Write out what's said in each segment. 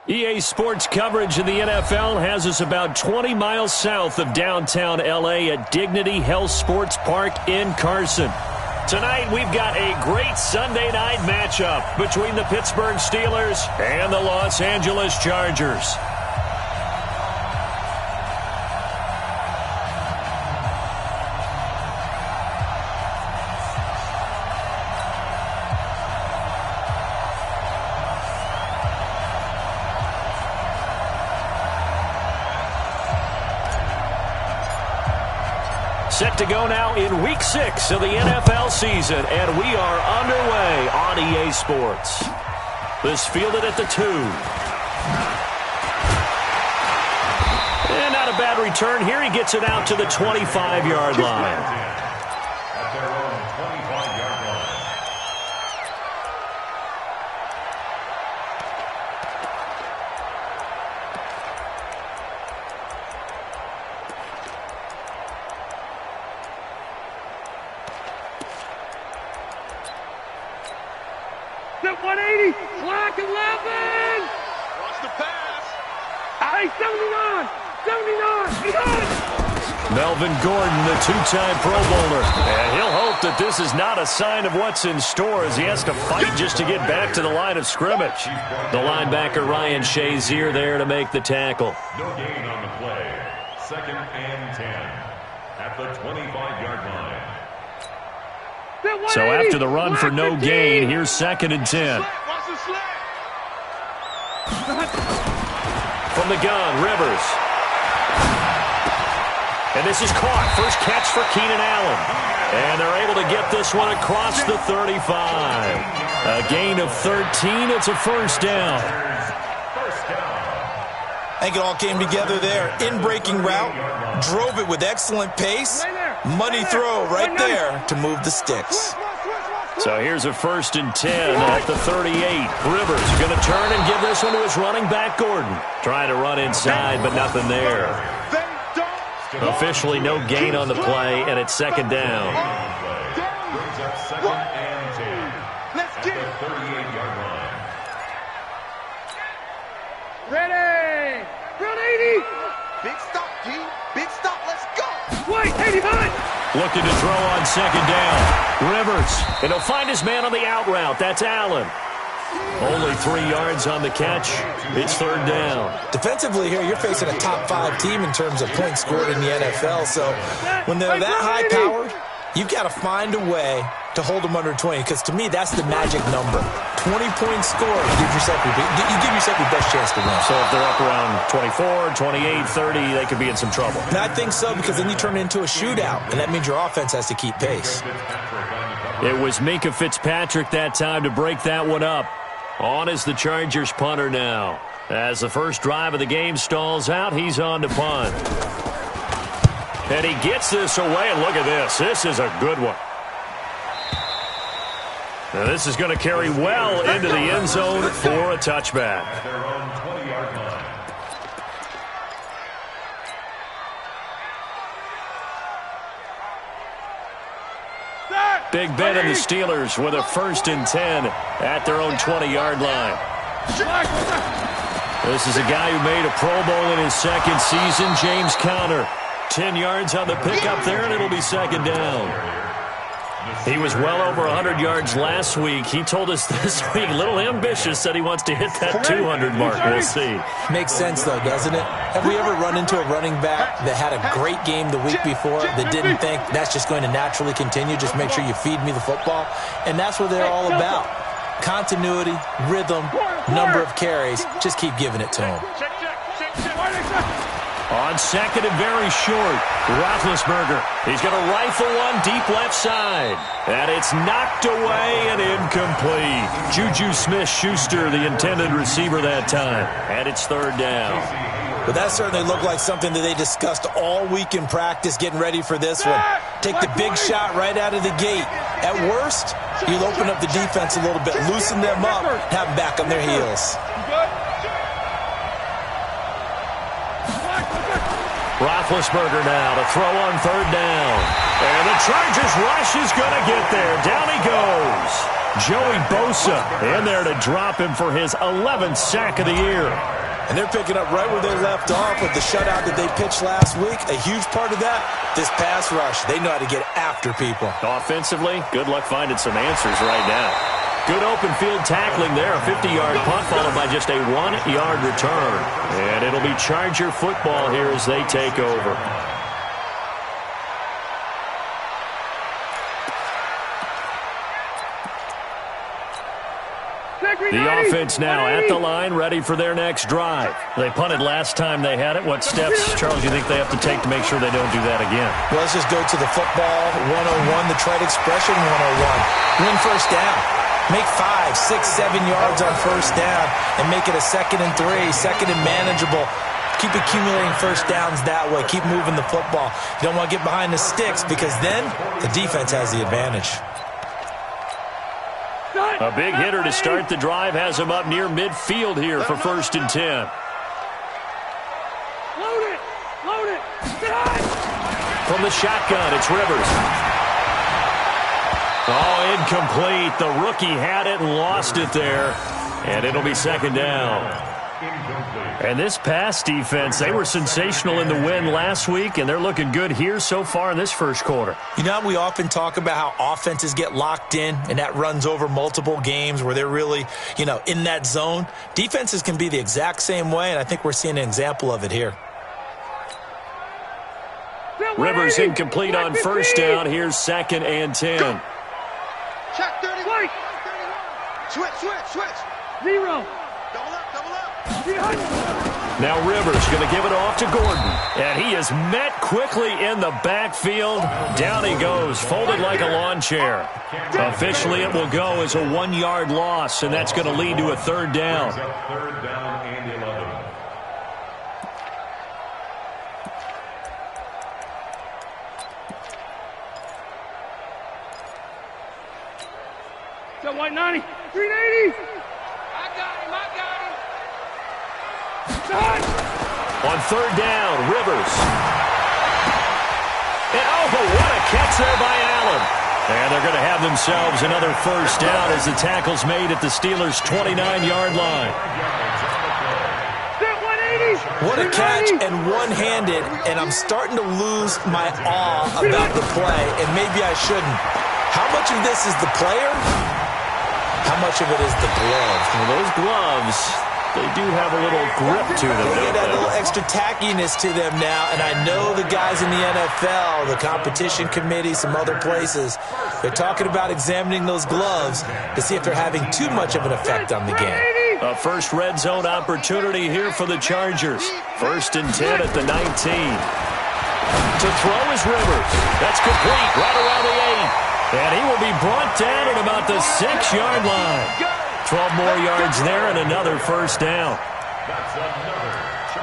EA Sports coverage of the NFL has us about 20 miles south of downtown L.A. at Dignity Health Sports Park in Carson. Tonight, we've got a great Sunday night matchup between the Pittsburgh Steelers and the Los Angeles Chargers. Set to go now in Week 6 of the NFL season, and we are underway on EA Sports. This fielded at the 2. And not a bad return here. He gets it out to the 25-yard line. At 180, clock 11. Watch the pass. Hey, 79, 79, Melvin Gordon, the two-time Pro Bowler. And he'll hope that this is not a sign of what's in store as he has to fight just to get back to the line of scrimmage. The linebacker Ryan Shazier there to make the tackle. No gain on the play. 2nd and 10 at the 25-yard line. So after the run for no gain, here's 2nd and 10. From the gun, Rivers. And this is caught. First catch for Keenan Allen. And they're able to get this one across the 35. A gain of 13. It's a first down. I think it all came together there. In-breaking route. Drove it with excellent pace. Money throw right there to move the sticks. So here's a 1st and 10 at the 38. Rivers going to turn and give this one to his running back, Gordon. Trying to run inside, but nothing there. Officially no gain on the play, and it's 2nd down. Brings up 2nd and 10 at the 38-yard line. Ready. Run 80. Big stop, G. Big stop. Let's go. Wait, 89. Looking to throw on 2nd down. Rivers. And he'll find his man on the out route. That's Allen. Only 3 yards on the catch. It's 3rd down. Defensively here, you're facing a top 5 team in terms of points scored in the NFL. So when they're that high-powered, you've got to find a way to hold them under 20, because to me, that's the magic number. 20 points scored, you give yourself your best chance to win. So if they're up around 24, 28, 30, they could be in some trouble. And I think so, because then you turn it into a shootout, and that means your offense has to keep pace. It was Minkah Fitzpatrick that time to break that one up. On is the Chargers punter now. As the first drive of the game stalls out, he's on to punt. And he gets this away, and look at this. This is a good one. Now this is going to carry well into the end zone for a touchback. At their own 20-yard line. Big Ben and the Steelers with a 1st and 10 at their own 20-yard line. This is a guy who made a Pro Bowl in his 2nd season, James Conner. 10 yards on the pickup there, and it'll be 2nd down. He was well over 100 yards last week. He told us this week, a little ambitious, said he wants to hit that 200 mark. We'll see. Makes sense, though, doesn't it? Have we ever run into a running back that had a great game the week before that didn't think that's just going to naturally continue? Just make sure you feed me the football. And that's what they're all about. Continuity, rhythm, number of carries. Just keep giving it to them. On 2nd and very short, Roethlisberger. He's going to rifle one deep left side. And it's knocked away and incomplete. Juju Smith-Schuster, the intended receiver that time. And it's 3rd down. But that certainly looked like something that they discussed all week in practice, getting ready for this one. Take the big shot right out of the gate. At worst, you'll open up the defense a little bit, loosen them up, have them back on their heels. Roethlisberger now to throw on 3rd down. And the Chargers rush is going to get there. Down he goes. Joey Bosa in there to drop him for his 11th sack of the year. And they're picking up right where they left off with the shutout that they pitched last week. A huge part of that, this pass rush. They know how to get after people. Offensively, good luck finding some answers right now. Good open field tackling there. A 50-yard punt followed by just a 1-yard return. And it'll be Charger football here as they take over. The offense now at the line, ready for their next drive. They punted last time they had it. What steps, Charles, do you think they have to take to make sure they don't do that again? Well, let's just go to the football 101, the trade expression 101. Win first down. Make 5, 6, 7 yards on first down and make it a 2nd and 3, 2nd and manageable. Keep accumulating first downs that way. Keep moving the football. You don't want to get behind the sticks because then the defense has the advantage. A big hitter to start the drive has him up near midfield here for 1st and 10. Load it! Load it! From the shotgun, it's Rivers. Oh, incomplete. The rookie had it and lost it there. And it'll be 2nd down. And this pass defense, they were sensational in the win last week, and they're looking good here so far in this first quarter. You know, we often talk about how offenses get locked in, and that runs over multiple games where they're really, in that zone. Defenses can be the exact same way, and I think we're seeing an example of it here. Rivers incomplete on first down. Here's 2nd and 10. Check 30. Switch. 0. Double up. Now Rivers going to give it off to Gordon. And he is met quickly in the backfield. Down he goes, folded like a lawn chair. Officially, it will go as a 1-yard loss, and that's going to lead to a 3rd down. 3rd down and 11. Got white 90. 380. On 3rd down, Rivers. And what a catch there by Allen. And they're going to have themselves another 1st down as the tackle's made at the Steelers' 29-yard line. What a catch and one-handed, and I'm starting to lose my awe about the play, and maybe I shouldn't. How much of this is the player? How much of it is the glove? Well, those gloves, they do have a little grip to them. They get a little extra tackiness to them now, and I know the guys in the NFL, the competition committee, some other places, they're talking about examining those gloves to see if they're having too much of an effect on the game. A first red zone opportunity here for the Chargers. 1st and 10 at the 19. To throw is Rivers. That's complete right around the 8. And he will be brought down at about the 6-yard line. 12 more yards there and another 1st down.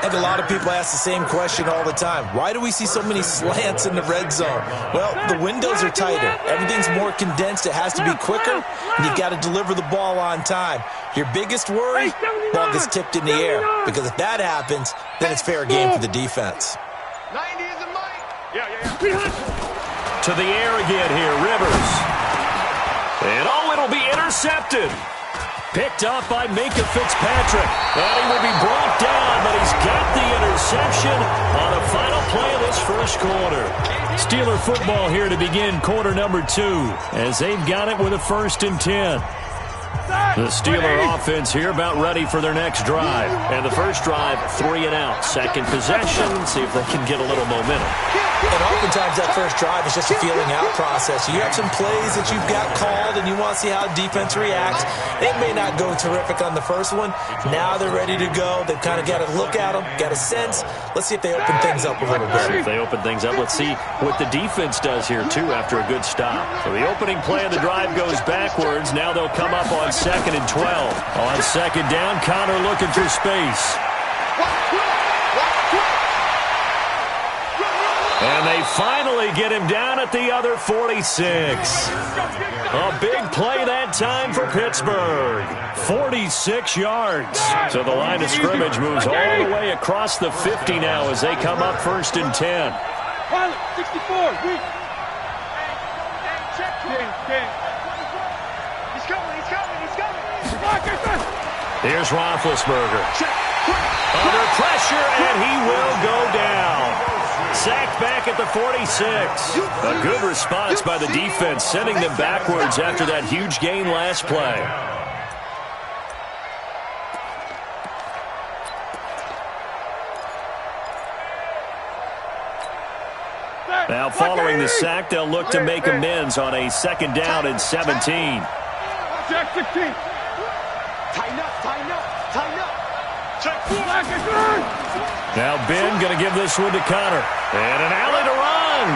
And a lot of people ask the same question all the time. Why do we see so many slants in the red zone? Well, the windows are tighter. Everything's more condensed. It has to be quicker, and you've got to deliver the ball on time. Your biggest worry? Ball gets tipped in the air. Because if that happens, then it's fair game for the defense. 90 is a mic. To the air again here, Rivers. And it'll be intercepted. Picked up by Minka Fitzpatrick. And he will be brought down, but he's got the interception on the final play of this first quarter. Steeler football here to begin quarter number 2 as they've got it with a 1st and 10. The Steeler offense here about ready for their next drive. And the first drive, 3 and out. Second possession, see if they can get a little momentum. And oftentimes that first drive is just a feeling out process. You have some plays that you've got called and you want to see how defense reacts. It may not go terrific on the first one. Now they're ready to go. They've kind of got to look at them, got a sense. Let's see if they open things up a little bit. See if they open things up. Let's see what the defense does here, too, after a good stop. So the opening play of the drive goes backwards. Now they'll come up on 2nd and 12. On 2nd down, Connor looking for space. And they finally get him down at the other 46. A big play that time for Pittsburgh. 46 yards. So the line of scrimmage moves all the way across the 50 now as they come up 1st and 10. Pilot, 64, weak. He's coming. Here's Roethlisberger. Under pressure, and he will go down. Sacked back at the 46. A good response by the defense, sending them backwards after that huge gain last play. Now, following the sack, they'll look to make amends on a 2nd down and 17. Check 16. Tighten up, tighten up, tighten up. Check. Now Ben going to give this one to Connor. And an alley to run.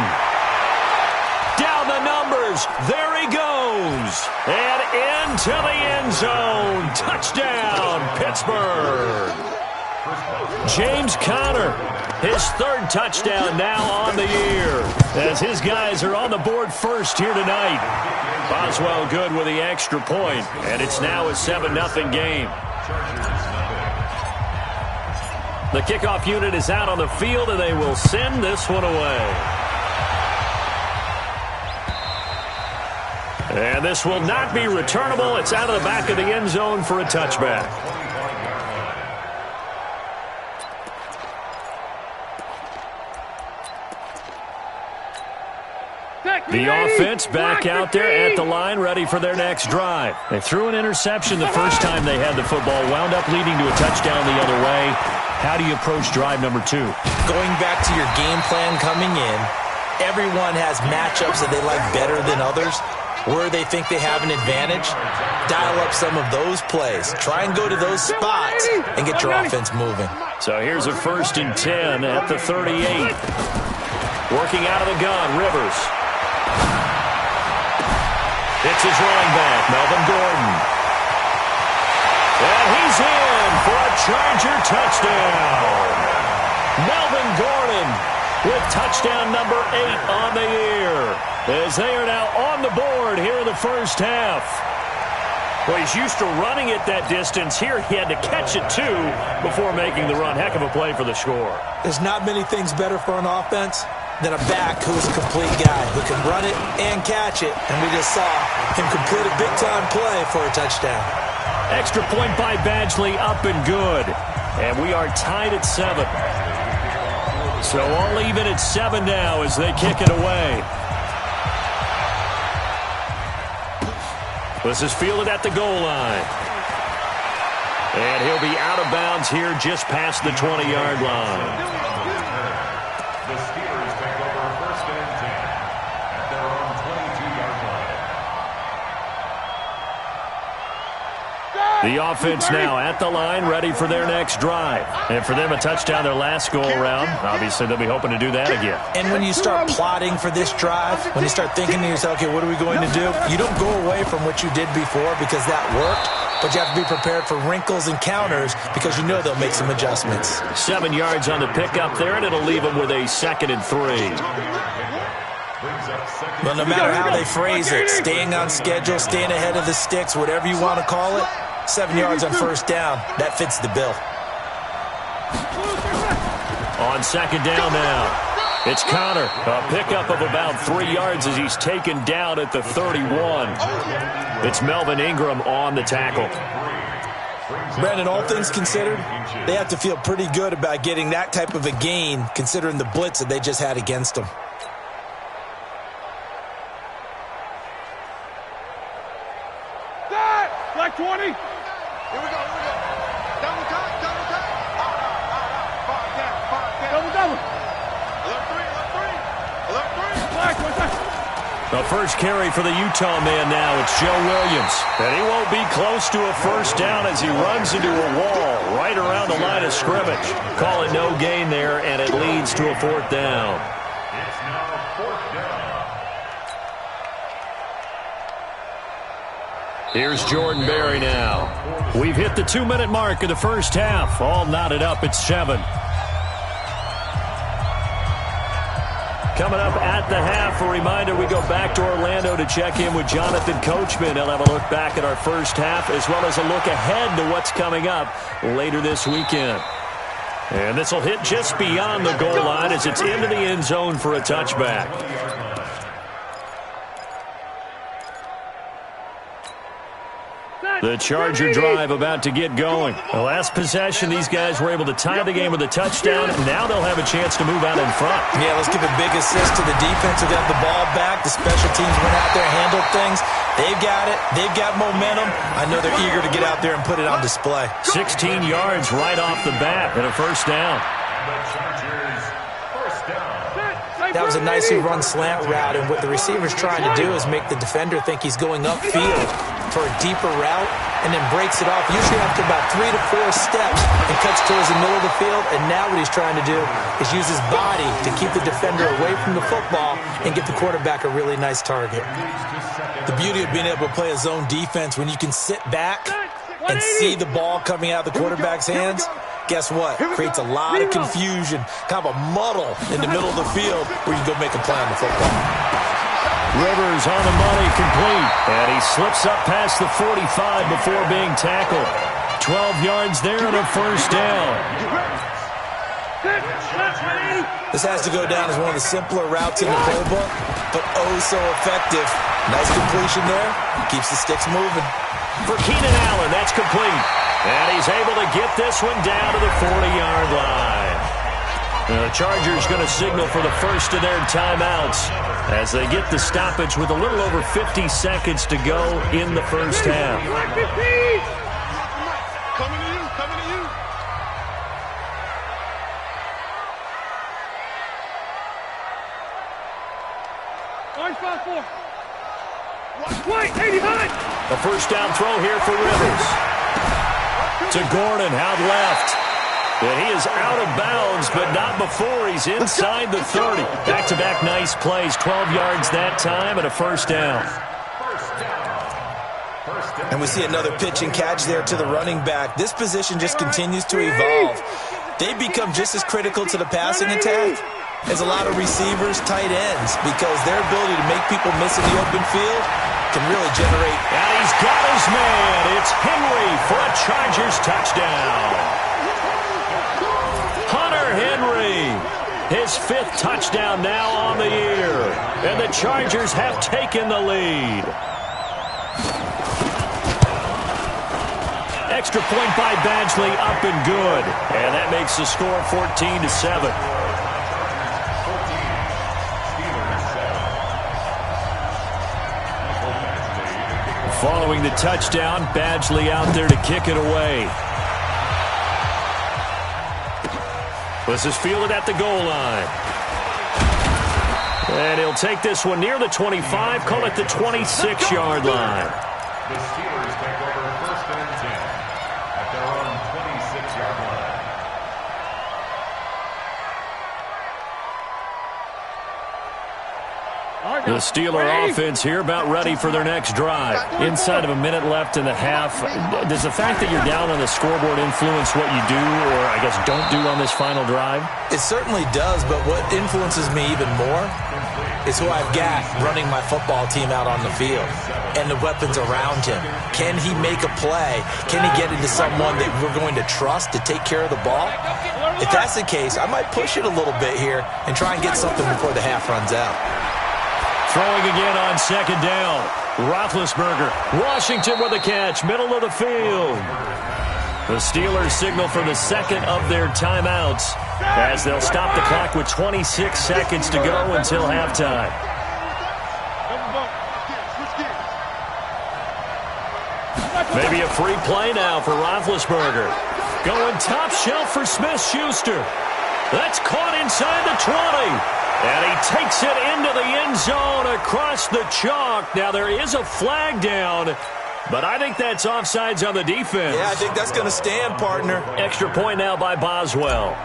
Down the numbers. There he goes. And into the end zone. Touchdown, Pittsburgh. James Conner, his 3rd touchdown now on the year, as his guys are on the board first here tonight. Boswell good with the extra point, and it's now a 7-0 game. The kickoff unit is out on the field, and they will send this one away. And this will not be returnable. It's out of the back of the end zone for a touchback. The offense back out there at the line, ready for their next drive. They threw an interception the first time they had the football, wound up leading to a touchdown the other way. How do you approach drive number 2? Going back to your game plan coming in, everyone has matchups that they like better than others. Where they think they have an advantage, dial up some of those plays. Try and go to those spots and get your offense moving. So here's a 1st and 10 at the 38. Working out of the gun, Rivers. It's his running back, Melvin Gordon. And he's in for a Charger touchdown. Melvin Gordon with touchdown number 8 on the year, as they are now on the board here in the first half. Well, he's used to running it that distance. Here he had to catch it, too, before making the run. Heck of a play for the score. There's not many things better for an offense than a back who is a complete guy who can run it and catch it. And we just saw him complete a big-time play for a touchdown. Extra point by Badgley, up and good. And we are tied at 7. So all even at 7 now as they kick it away. This is fielded at the goal line. And he'll be out of bounds here just past the 20-yard line. The Steelers take over 1st and 10 at their own 22-yard line. The offense now at the line, ready for their next drive. And for them, a touchdown their last go-around. Obviously, they'll be hoping to do that again. And when you start plotting for this drive, when you start thinking to yourself, okay, what are we going to do? You don't go away from what you did before because that worked. But you have to be prepared for wrinkles and counters because you know they'll make some adjustments. 7 yards on the pickup there, and it'll leave them with a 2nd and 3. Well, no matter how they phrase it, staying on schedule, staying ahead of the sticks, whatever you want to call it, 7 yards on 1st down, that fits the bill. On 2nd down now. It's Connor, a pickup of about 3 yards as he's taken down at the 31. It's Melvin Ingram on the tackle. Brandon, all things considered, they have to feel pretty good about getting that type of a gain considering the blitz that they just had against them. Black 20. Here we go. Double time. Double. Alert 3. The first carry for the Utah man now. It's Joe Williams. And he won't be close to a 1st down as he runs into a wall right around the line of scrimmage. Call it no gain there, and it leads to a 4th down. It's now 4th down. Here's Jordan Berry now. We've hit the 2-minute mark of the first half. All knotted up at 7. Coming up at the half, a reminder, we go back to Orlando to check in with Jonathan Coachman. He'll have a look back at our first half as well as a look ahead to what's coming up later this weekend. And this will hit just beyond the goal line as it's into the end zone for a touchback. The Charger drive about to get going. The last possession, these guys were able to tie the game with a touchdown. Now they'll have a chance to move out in front. Yeah, let's give a big assist to the defense who got the ball back. The special teams went out there, handled things. They've got it. They've got momentum. I know they're eager to get out there and put it on display. 16 yards right off the bat and a first down. That was a nicely run slant route, and what the receiver's trying to do is make the defender think he's going upfield for a deeper route and then breaks it off, usually after about 3 to 4 steps, and cuts towards the middle of the field. And now what he's trying to do is use his body to keep the defender away from the football and get the quarterback a really nice target. The beauty of being able to play a zone defense when you can sit back and see the ball coming out of the quarterback's hands, guess what? Creates a lot of confusion, kind of a muddle in the middle of the field where you can go make a play on the football. Rivers on the money, complete. And he slips up past the 45 before being tackled. 12 yards there and a first down. This has to go down as one of the simpler routes in the playbook, but oh so effective. Nice completion there. Keeps the sticks moving. For Keenan Allen, that's complete. And he's able to get this one down to the 40-yard line. The Chargers going to signal for the first of their timeouts as they get the stoppage with a little over 50 seconds to go in the first half. Coming to you, coming to you. Orange 5-4. White, 80 high. A first down throw here for Rivers. To Gordon, out left. And he is out of bounds, but not before he's inside the 30. Back-to-back nice plays, 12 yards that time, and a first down. And we see another pitch and catch there to the running back. This position just continues to evolve. They become just as critical to the passing attack as a lot of receivers, tight ends, because their ability to make people miss in the open field can really generate. And he's got his man. It's Henry for a Chargers touchdown. Henry, his 5th touchdown now on the year. And the Chargers have taken the lead. Extra point by Badgley, up and good. And that makes the score 14-7. Following the touchdown, Badgley out there to kick it away. This is fielded at the goal line. And he'll take this one near the 25, call it the 26-yard line. The Steelers take over first and 10 at their own 26-yard line. The Steeler offense here about ready for their next drive. Inside of a minute left in the half. Does the fact that you're down on the scoreboard influence what you do, or I guess don't do on this final drive? It certainly does, but what influences me even more is who I've got running my football team out on the field and the weapons around him. Can he make a play? Can he get into someone that we're going to trust to take care of the ball? If that's the case, I might push it a little bit here and try and get something before the half runs out. Throwing again on second down. Roethlisberger. Washington with a catch. Middle of the field. The Steelers signal for the second of their timeouts as they'll stop the clock with 26 seconds to go until halftime. Maybe a free play now for Roethlisberger. Going top shelf for Smith-Schuster. That's caught inside the 20. And he takes it into the end zone across the chalk. Now, there is a flag down, but I think that's offsides on the defense. Yeah, I think that's going to stand, partner. Extra point now by Boswell.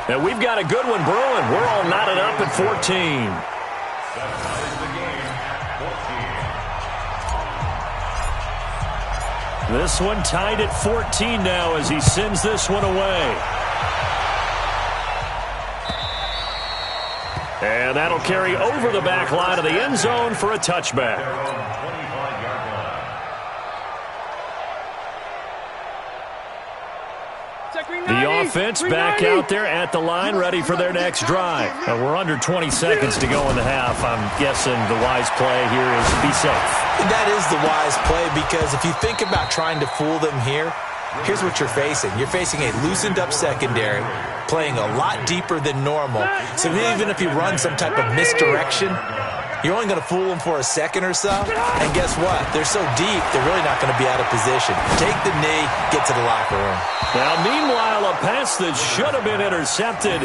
And we've got a good one brewing. We're all knotted up at 14. That ties the game at 14. This one tied at 14 now as he sends this one away. And that'll carry over the back line of the end zone for a touchback. Their own 25-yard line. Check The offense back out there at the line, ready for their next drive. We're under 20 seconds to go in the half. I'm guessing the wise play here is be safe. That is the wise play, because if you think about trying to fool them here, here's what you're facing. You're facing a loosened-up secondary, playing a lot deeper than normal. So even if you run some type of misdirection, you're only going to fool them for a second or so. And guess what? They're so deep, they're really not going to be out of position. Take the knee, get to the locker room. Now, meanwhile, a pass that should have been intercepted,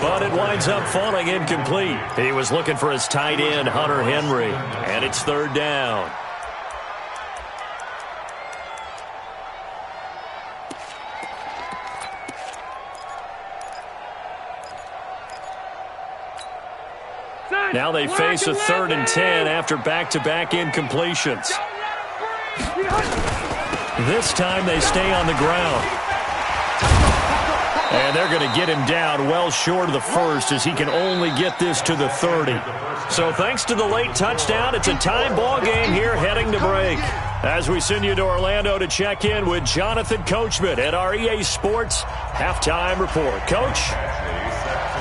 but it winds up falling incomplete. He was looking for his tight end, Hunter Henry, and it's third down. Now they face a 3rd and 10 after back-to-back incompletions. This time they stay on the ground. And they're going to get him down well short of the first, as he can only get this to the 30. So thanks to the late touchdown, it's a tie ball game here heading to break. As we send you to Orlando to check in with Jonathan Coachman at our EA Sports Halftime Report. Coach?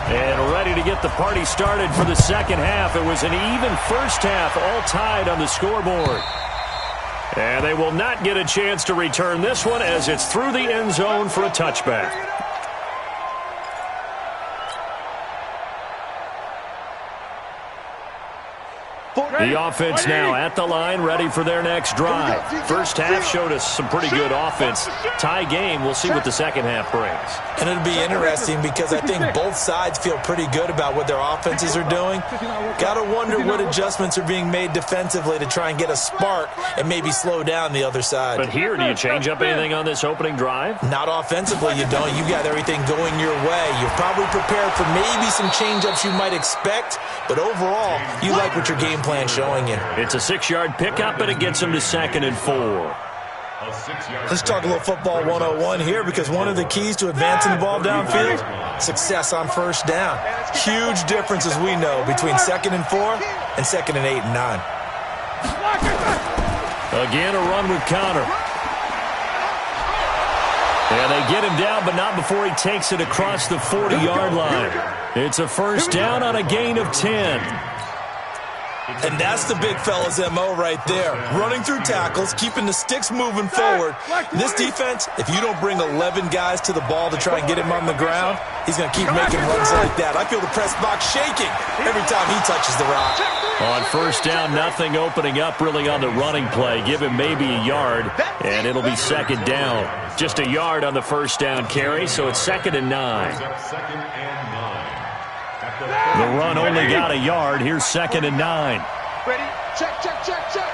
And ready to get the party started for the second half. It was an even first half, all tied on the scoreboard. And they will not get a chance to return this one, as it's through the end zone for a touchback. The offense now at the line, ready for their next drive. First half showed us some pretty good offense. Tie game, we'll see what the second half brings. And it'll be interesting, because I think both sides feel pretty good about what their offenses are doing. Got to wonder what adjustments are being made defensively to try and get a spark and maybe slow down the other side. But here, do you change up anything on this opening drive? Not offensively, you don't. You got everything going your way. You're probably prepared for maybe some change-ups you might expect, but overall, you like what your game plan showing you. It's a 6-yard pickup, and it gets them to 2nd and 4. Let's talk a little football 101 here, because one of the keys to advancing the ball downfield, success on first down. Huge difference, as we know, between 2nd and 4 and 2nd and 8 and 9. Again, a run with Connor. And they get him down, but not before he takes it across the 40-yard line. It's a first down on a gain of 10. And that's the big fella's MO right there. Running through tackles, keeping the sticks moving forward. This defense, if you don't bring 11 guys to the ball to try and get him on the ground, he's going to keep making runs like that. I feel the press box shaking every time he touches the rock. On first down, nothing opening up really on the running play. Give him maybe a yard, and it'll be second down. Just a yard on the first down carry, so it's 2nd and 9. The run only got a yard. Here's 2nd and 9. Ready? Check, check, check, check.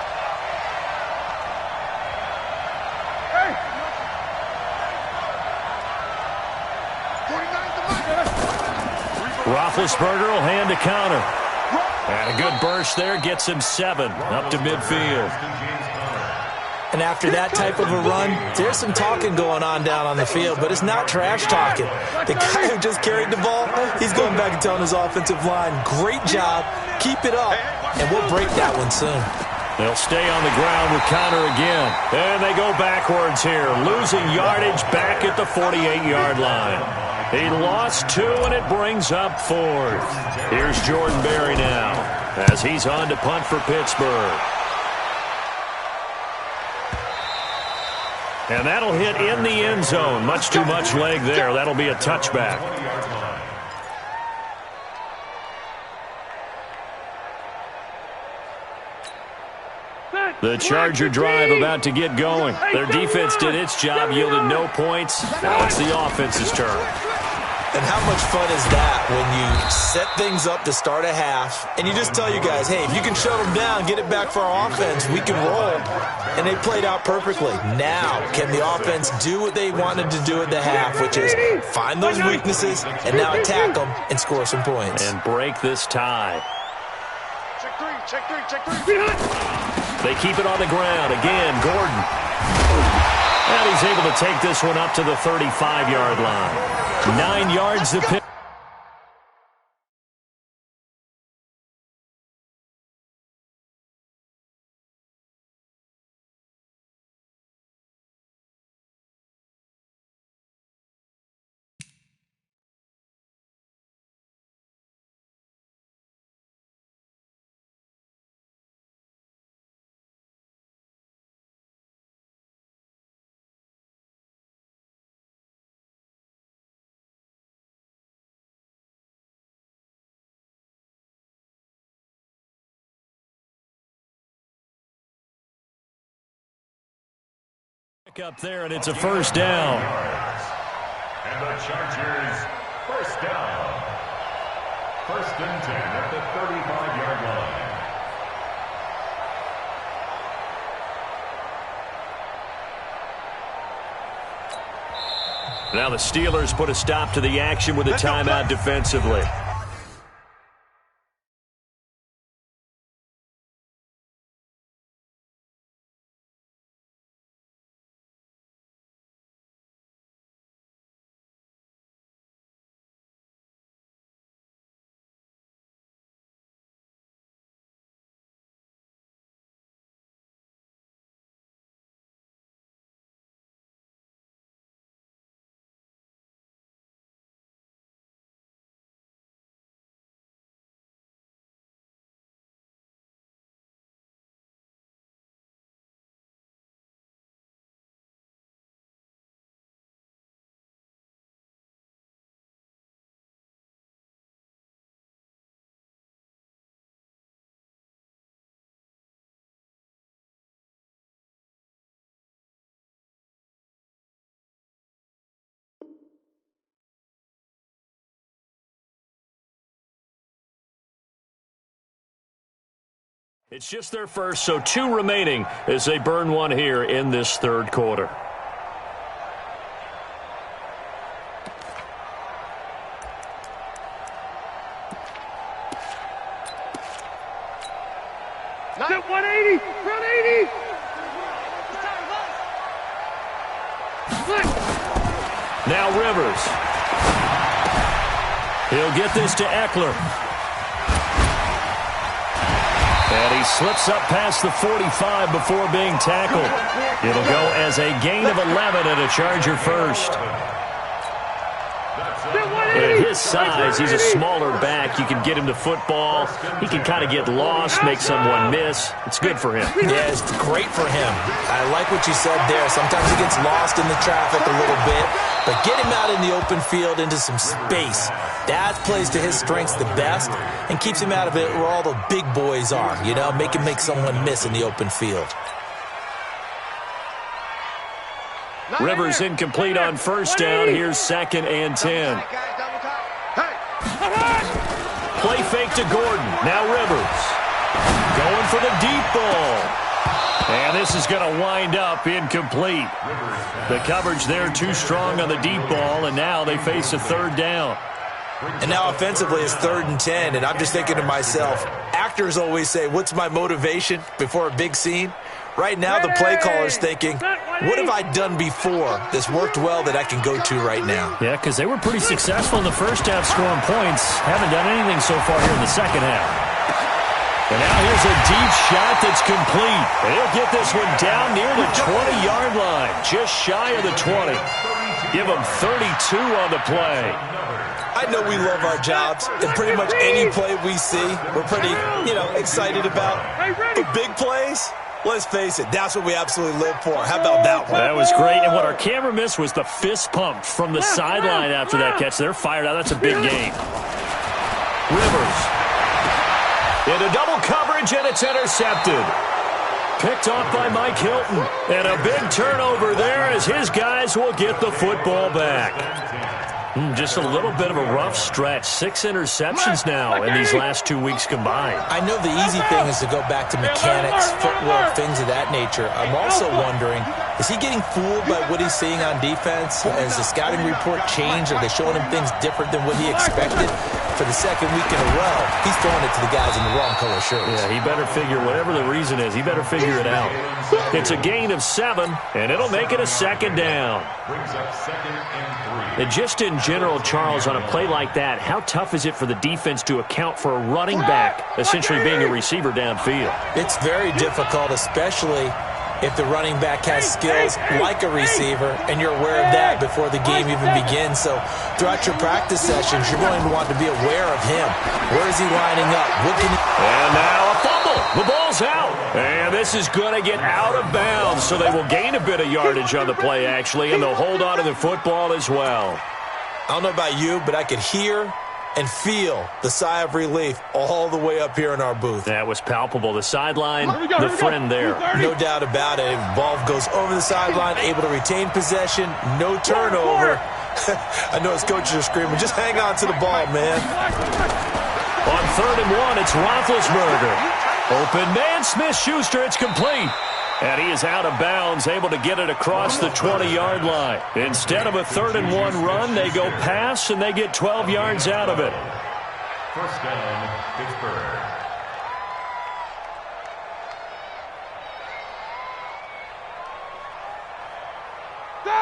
Hey. 49 Roethlisberger will hand to Connor. And a good burst there gets him 7 up to midfield. And after that type of a run, there's some talking going on down on the field, but it's not trash talking. The guy who just carried the ball, he's going back and telling his offensive line, great job, keep it up, and we'll break that one soon. They'll stay on the ground with Connor again. And they go backwards here, losing yardage back at the 48-yard line. He lost 2, and it brings up 4th. Here's Jordan Berry now, as he's on to punt for Pittsburgh. And that'll hit in the end zone. Much too much leg there. That'll be a touchback. The Charger drive about to get going. Their defense did its job, yielded no points. Now it's the offense's turn. And how much fun is that when you set things up to start a half, and you just tell you guys, hey, if you can shut them down, get it back for our offense, we can roll. And they played out perfectly. Now, can the offense do what they wanted to do at the half, which is find those weaknesses and now attack them and score some points. And break this tie. Check 3, check 3, check 3. They keep it on the ground. Again, Gordon. And he's able to take this one up to the 35-yard line. 9 yards the pick. Up there, and it's a first down. And the Chargers, first down. First and 10 at the 35-yard line. Now the Steelers put a stop to the action with a timeout defensively. It's just their first, so 2 remaining as they burn one here in this third quarter. Not 180, 180. Now Rivers. He'll get this to Eckler. And he slips up past the 45 before being tackled. It'll go as a gain of 11 and a Charger first. At his size, he's a smaller back. You can get him to football. He can kind of get lost, make someone miss. It's good for him. Yeah, it's great for him. I like what you said there. Sometimes he gets lost in the traffic a little bit, but get him out in the open field into some space. That plays to his strengths the best and keeps him out of it where all the big boys are, you know, make someone miss in the open field. Rivers incomplete on first down. Here's 2nd and 10. Play fake to Gordon. Now Rivers. Going for the deep ball. And this is going to wind up incomplete. The coverage there too strong on the deep ball, and now they face a third down. And now offensively it's 3rd and 10, and I'm just thinking to myself, actors always say, what's my motivation before a big scene? Right now the play caller's thinking, what have I done before that's worked well that I can go to right now? Yeah, because they were pretty successful in the first half scoring points. Haven't done anything so far here in the second half. And now here's a deep shot that's complete. And he'll get this one down near the 20-yard line, just shy of the 20. Give him 32 on the play. I know we love our jobs, and pretty much any play we see, we're pretty, excited about. But big plays, let's face it, that's what we absolutely live for. How about that one? That was great, and what our camera missed was the fist pump from the sideline after that catch. They're fired out. That's a big game. Rivers. Into double coverage, and it's intercepted. Picked off by Mike Hilton. And a big turnover there as his guys will get the football back. Just a little bit of a rough stretch. 6 interceptions now in these last 2 weeks combined. I know the easy thing is to go back to mechanics, footwork, things of that nature. I'm also wondering, is he getting fooled by what he's seeing on defense? Has the scouting report changed? Are they showing him things different than what he expected? For the second week in a row, he's throwing it to the guys in the wrong color shirts. Yeah, he better figure, whatever the reason is, he better figure it out. It's a gain of 7, and it'll make it a 2nd down. Brings up 2nd and 3. And just in general, Charles, on a play like that, how tough is it for the defense to account for a running back essentially being a receiver downfield? It's very difficult, especially if the running back has skills like a receiver, and you're aware of that before the game even begins. So throughout your practice sessions, you're going to want to be aware of him. Where is he lining up? What can he... And now a fumble. The ball's out. And this is going to get out of bounds, so they will gain a bit of yardage on the play, actually, and they'll hold on to the football as well. I don't know about you, but I could hear and feel the sigh of relief all the way up here in our booth. That was palpable. The sideline, the friend there. No doubt about it. Ball goes over the sideline, able to retain possession, no turnover. I know his coaches are screaming, just hang on to the ball, man. On 3rd and 1, it's Roethlisberger. Open man, Smith-Schuster, it's complete. And he is out of bounds, able to get it across the 20-yard line. Instead of a 3rd and 1 run, they go pass, and they get 12 yards out of it. First down, Pittsburgh.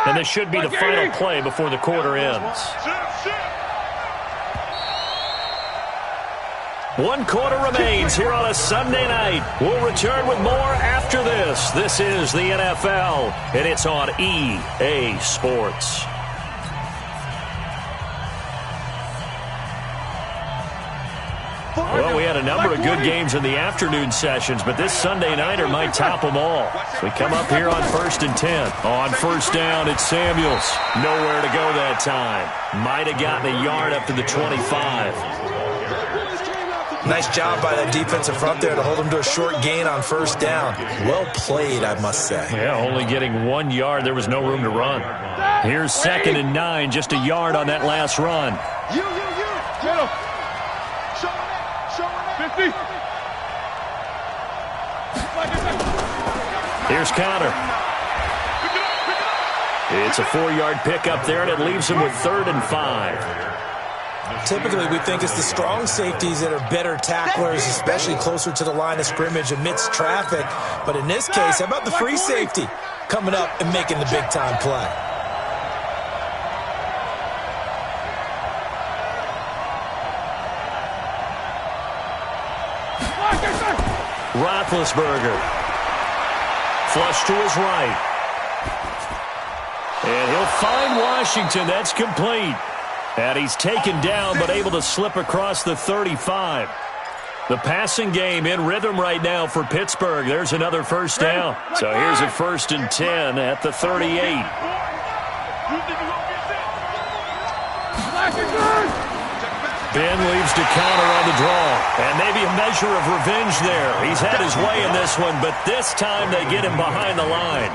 And this should be the final play before the quarter ends. 1 quarter remains here on a Sunday night. We'll return with more after this. This is the NFL, and it's on EA Sports. Well, we had a number of good games in the afternoon sessions, but this Sunday nighter might top them all. So we come up here on 1st and 10. On 1st down, it's Samuels. Nowhere to go that time. Might have gotten a yard up to the 25. Nice job by that defensive front there to hold him to a short gain on 1st down. Well played, I must say. Yeah, only getting 1 yard. There was no room to run. Here's 2nd and 9, just a yard on that last run. Middle. Show it. 50. Here's Connor. It's a 4-yard pickup there, and it leaves him with 3rd and 5. Typically, we think it's the strong safeties that are better tacklers, especially closer to the line of scrimmage amidst traffic. But in this case, how about the free safety coming up and making the big-time play? Roethlisberger. Flush to his right. And he'll find Washington. That's complete. And he's taken down but able to slip across the 35. The passing game in rhythm right now for Pittsburgh. There's another 1st down. So here's a 1st and 10 at the 38. Ben leaves to counter on the draw. And maybe a measure of revenge there. He's had his way in this one, but this time they get him behind the line.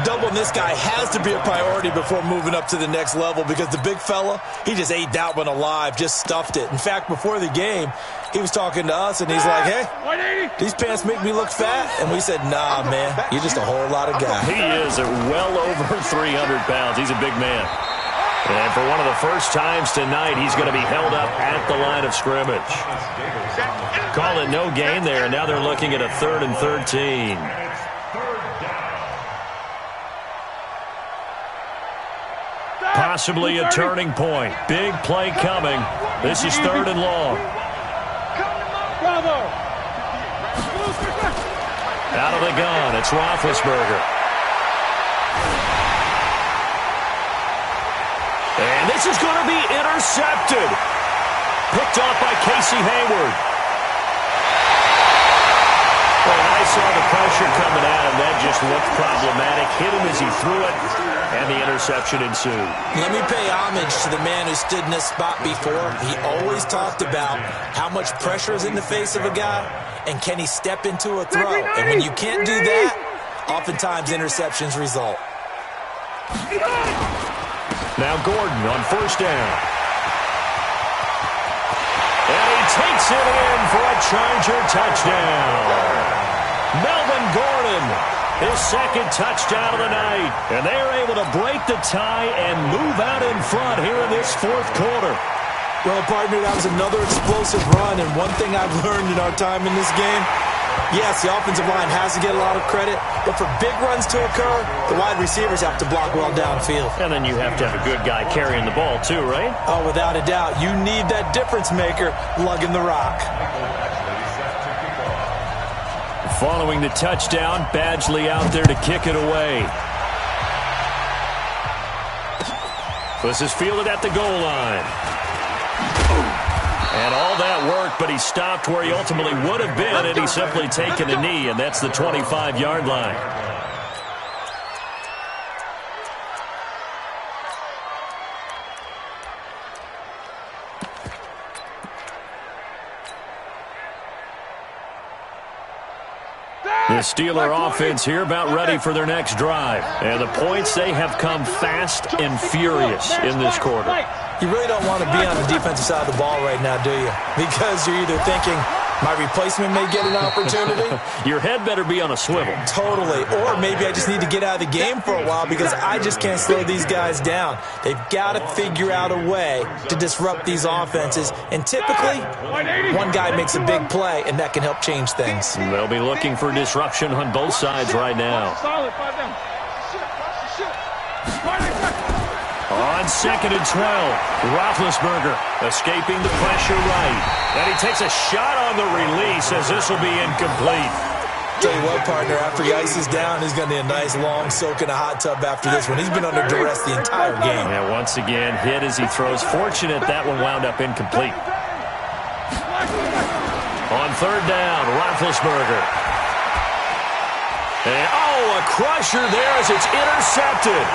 Doubling this guy has to be a priority before moving up to the next level because the big fella, he just ate that one alive, just stuffed it. In fact, before the game, he was talking to us, and he's like, hey, these pants make me look fat. And we said, nah, man, you're just a whole lot of guy. He is at well over 300 pounds. He's a big man. And for one of the first times tonight, he's going to be held up at the line of scrimmage. Call it no gain there, and now they're looking at a 3rd and 13. Possibly a turning point. Big play coming. This is 3rd and long. Out of the gun, it's Roethlisberger. And this is going to be intercepted. Picked off by Casey Hayward. Well, I saw the pressure coming at him. That just looked problematic. Hit him as he threw it, and the interception ensued. Let me pay homage to the man who stood in this spot before. He always talked about how much pressure is in the face of a guy, and can he step into a throw? And when you can't do that, oftentimes interceptions result. Now Gordon on 1st down. And he takes it in for a Charger touchdown. Melvin Gordon, his 2nd touchdown of the night. And they are able to break the tie and move out in front here in this 4th quarter. Well, partner, that was another explosive run. And one thing I've learned in our time in this game, yes, the offensive line has to get a lot of credit, but for big runs to occur, the wide receivers have to block well downfield. And then you have to have a good guy carrying the ball too, right? Oh, without a doubt. You need that difference maker lugging the rock. Following the touchdown, Badgley out there to kick it away. This is fielded at the goal line. And all that work, but he stopped where he ultimately would have been, and he's simply taken a knee, and that's the 25-yard line. The Steeler offense here about ready for their next drive. And the points, they have come fast and furious in this quarter. You really don't want to be on the defensive side of the ball right now, do you? Because you're either thinking, my replacement may get an opportunity. Your head better be on a swivel. Totally. Or maybe I just need to get out of the game for a while because I just can't slow these guys down. They've got to figure out a way to disrupt these offenses. And typically, one guy makes a big play, and that can help change things. They'll be looking for disruption on both sides right now. On 2nd and 12, Roethlisberger escaping the pressure right. And he takes a shot on the release as this will be incomplete. Tell you what, partner, after he ices down, he's going to need a nice long soak in a hot tub after this one. He's been under duress the entire game. And once again, hit as he throws. Fortunate that one wound up incomplete. On 3rd down, Roethlisberger. And, a crusher there as it's intercepted.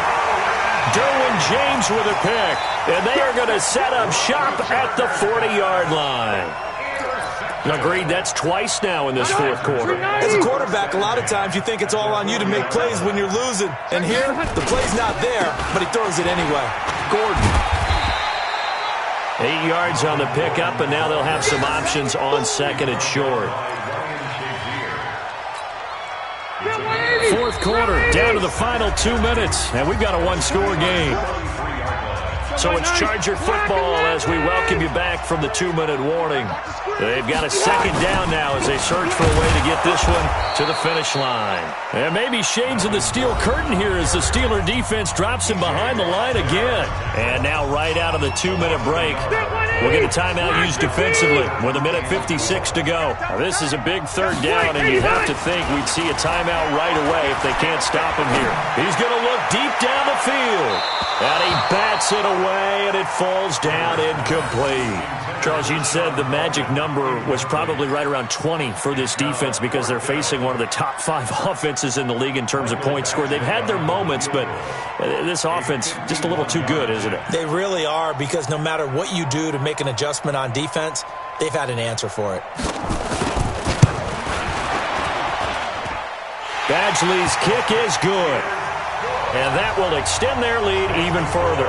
Derwin James with a pick, and they are going to set up shop at the 40-yard line. Agreed, that's twice now in this fourth quarter. As a quarterback, a lot of times you think it's all on you to make plays when you're losing. And here, the play's not there, but he throws it anyway. Gordon. 8 yards on the pickup, and now they'll have some options on 2nd and short. Fourth quarter, down to the final 2 minutes, and we've got a one-score game. So it's Charger football as we welcome you back from the 2-minute warning. They've got a 2nd down now as they search for a way to get this one to the finish line. And maybe shades of the steel curtain here as the Steeler defense drops him behind the line again. And now right out of the 2-minute break, we'll get a timeout used defensively with 1:56 to go. Now, this is a big 3rd down, and you'd have to think we'd see a timeout right away if they can't stop him here. He's going to look deep down the field. And he bats it away, and it falls down incomplete. Charles, you said the magic number was probably right around 20 for this defense because they're facing one of the top 5 offenses in the league in terms of points scored. They've had their moments, but this offense just a little too good, isn't it? They really are, because no matter what you do to make an adjustment on defense, they've had an answer for it. Badgley's kick is good. And that will extend their lead even further.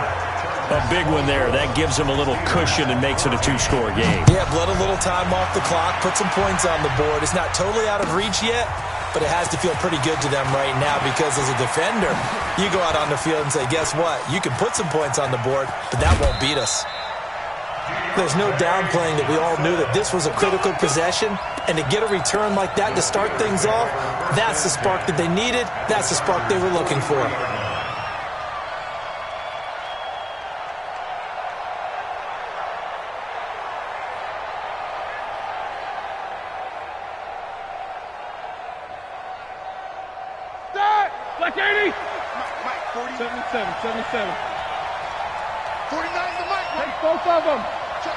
A big one there. That gives them a little cushion and makes it a 2-score game. Yeah, let a little time off the clock, put some points on the board. It's not totally out of reach yet, but it has to feel pretty good to them right now because as a defender, you go out on the field and say, guess what? You can put some points on the board, but that won't beat us. There's no downplaying that we all knew that this was a critical possession, and to get a return like that to start things off, that's the spark that they needed. That's the spark they were looking for. Black 80. Mike, 40. 77. 49's the mic. Take both of them. Check.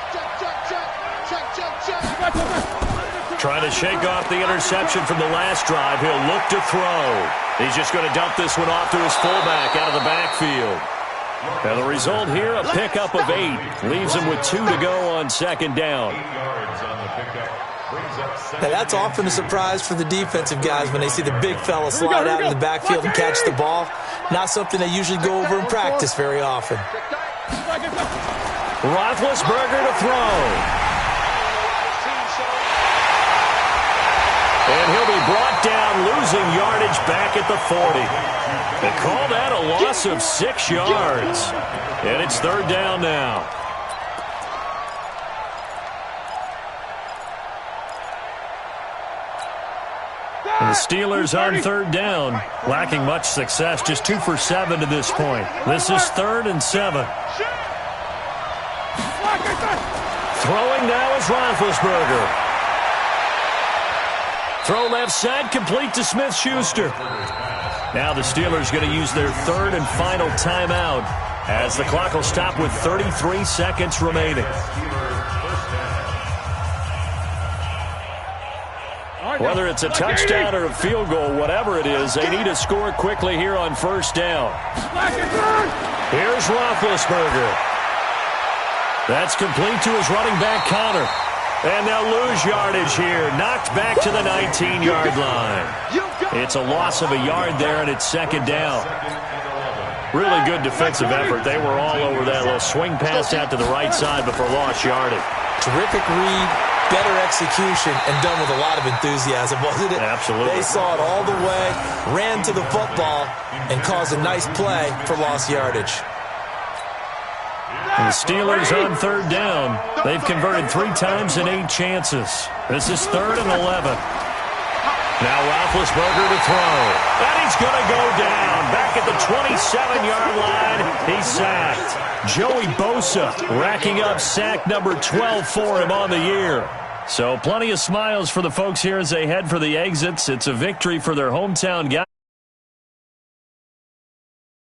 Trying to shake off the interception from the last drive. He'll look to throw. He's just going to dump this one off to his fullback out of the backfield. And the result here, a pickup of 8. Leaves him with 2 to go on 2nd down. Now, that's often a surprise for the defensive guys when they see the big fella slide out of the backfield and catch the ball. Not something they usually go over in practice very often. Roethlisberger to throw. And he'll be brought down, losing yardage back at the 40. They call that a loss of 6 yards. And it's 3rd down now. And the Steelers on 3rd down, lacking much success, just 2 for 7 to this point. This is 3rd and 7. Throwing now is Roethlisberger. Throw left side, complete to Smith-Schuster. Now the Steelers going to use their 3rd and final timeout as the clock will stop with 33 seconds remaining. Whether it's a touchdown or a field goal, whatever it is, they need to score quickly here on 1st down. Here's Roethlisberger. That's complete to his running back, Connor. And they'll lose yardage here. Knocked back to the 19-yard line. It's a loss of a yard there, and it's second down. Really good defensive effort. They were all over that little swing pass out to the right side before lost yardage. Terrific read, better execution, and done with a lot of enthusiasm, wasn't it? Absolutely. They saw it all the way, ran to the football, and caused a nice play for lost yardage. And the Steelers on third down. They've converted 3 times in 8 chances. This is 3rd and 11. Now Roethlisberger to throw. And he's going to go down. Back at the 27-yard line. He's sacked. Joey Bosa racking up sack number 12 for him on the year. So plenty of smiles for the folks here as they head for the exits. It's a victory for their hometown guys.